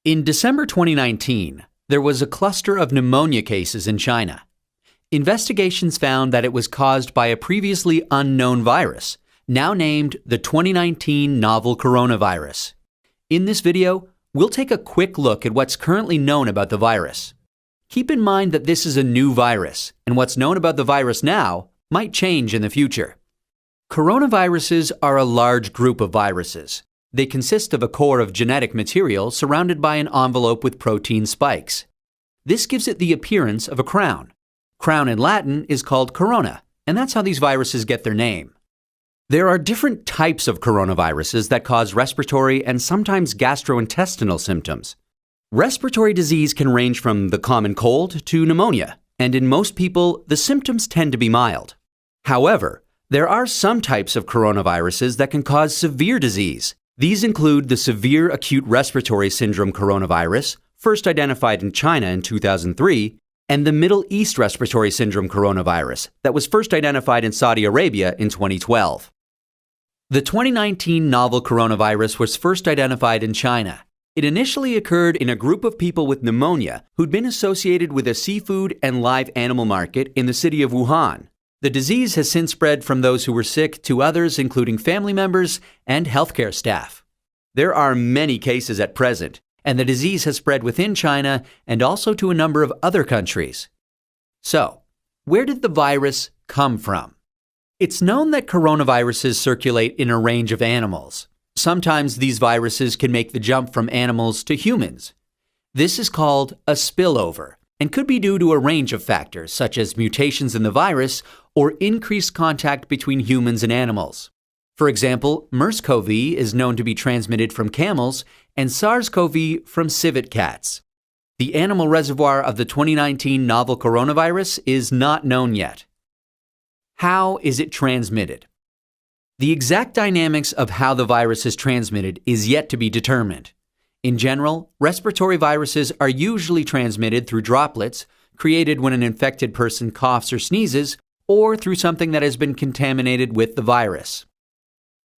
In December 2019, there was a cluster of pneumonia cases in China. Investigations found that it was caused by a previously unknown virus, now named the 2019 novel coronavirus. In this video, we'll take a quick look at what's currently known about the virus. Keep in mind that this is a new virus, and what's known about the virus now might change in the future. Coronaviruses are a large group of viruses. They consist of a core of genetic material surrounded by an envelope with protein spikes. This gives it the appearance of a crown. Crown in Latin is called corona, and that's how these viruses get their name. There are different types of coronaviruses that cause respiratory and sometimes gastrointestinal symptoms. Respiratory disease can range from the common cold to pneumonia, and in most people, the symptoms tend to be mild. However, there are some types of coronaviruses that can cause severe disease. These include the severe acute respiratory syndrome coronavirus, first identified in China in 2003, and the Middle East respiratory syndrome coronavirus that was first identified in Saudi Arabia in 2012. The 2019 novel coronavirus was first identified in China. It initially occurred in a group of people with pneumonia who'd been associated with a seafood and live animal market in the city of Wuhan. The disease has since spread from those who were sick to others, including family members and healthcare staff. There are many cases at present, and the disease has spread within China and also to a number of other countries. So, where did the virus come from? It's known that coronaviruses circulate in a range of animals. Sometimes these viruses can make the jump from animals to humans. This is called a spillover, and could be due to a range of factors such as mutations in the virus or increased contact between humans and animals. For example, MERS-CoV is known to be transmitted from camels and SARS-CoV from civet cats. The animal reservoir of the 2019 novel coronavirus is not known yet. How is it transmitted? The exact dynamics of how the virus is transmitted is yet to be determined. In general, respiratory viruses are usually transmitted through droplets created when an infected person coughs or sneezes, or through something that has been contaminated with the virus.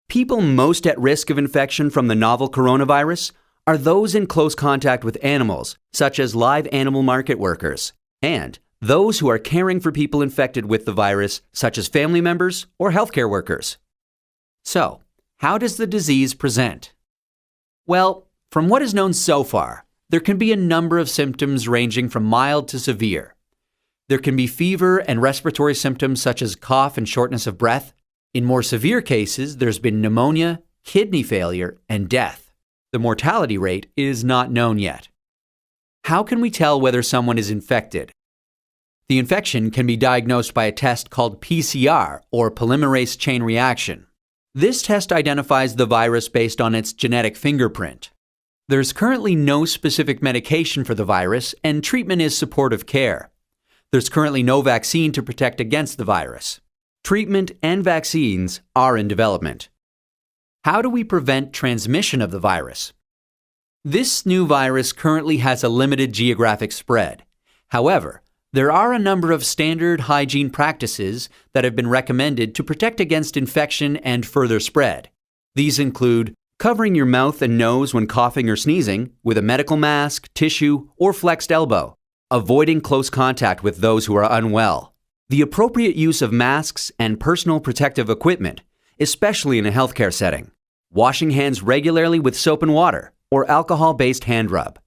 People most at risk of infection from the novel coronavirus are those in close contact with animals, such as live animal market workers, and those who are caring for people infected with the virus, such as family members or healthcare workers. So, how does the disease present? Well, from what is known so far, there can be a number of symptoms ranging from mild to severe. There can be fever and respiratory symptoms such as cough and shortness of breath. In more severe cases, there's been pneumonia, kidney failure, and death. The mortality rate is not known yet. How can we tell whether someone is infected? The infection can be diagnosed by a test called PCR, or polymerase chain reaction. This test identifies the virus based on its genetic fingerprint. There's currently no specific medication for the virus, and treatment is supportive care. There's currently no vaccine to protect against the virus. Treatment and vaccines are in development. How do we prevent transmission of the virus? This new virus currently has a limited geographic spread. However, there are a number of standard hygiene practices that have been recommended to protect against infection and further spread. These include covering your mouth and nose when coughing or sneezing with a medical mask, tissue, or flexed elbow, avoiding close contact with those who are unwell, the appropriate use of masks and personal protective equipment, especially in a healthcare setting, washing hands regularly with soap and water or alcohol-based hand rub.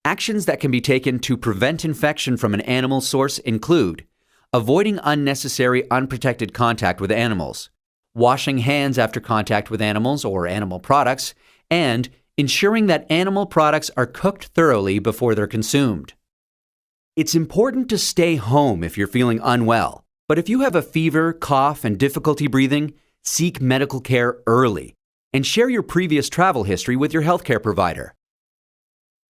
Actions that can be taken to prevent infection from an animal source include avoiding unnecessary unprotected contact with animals, washing hands after contact with animals or animal products, and ensuring that animal products are cooked thoroughly before they're consumed. It's important to stay home if you're feeling unwell, but if you have a fever, cough, and difficulty breathing, seek medical care early and share your previous travel history with your healthcare provider.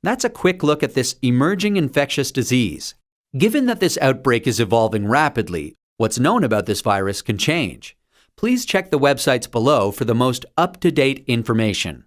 That's a quick look at this emerging infectious disease. Given that this outbreak is evolving rapidly, what's known about this virus can change. Please check the websites below for the most up-to-date information.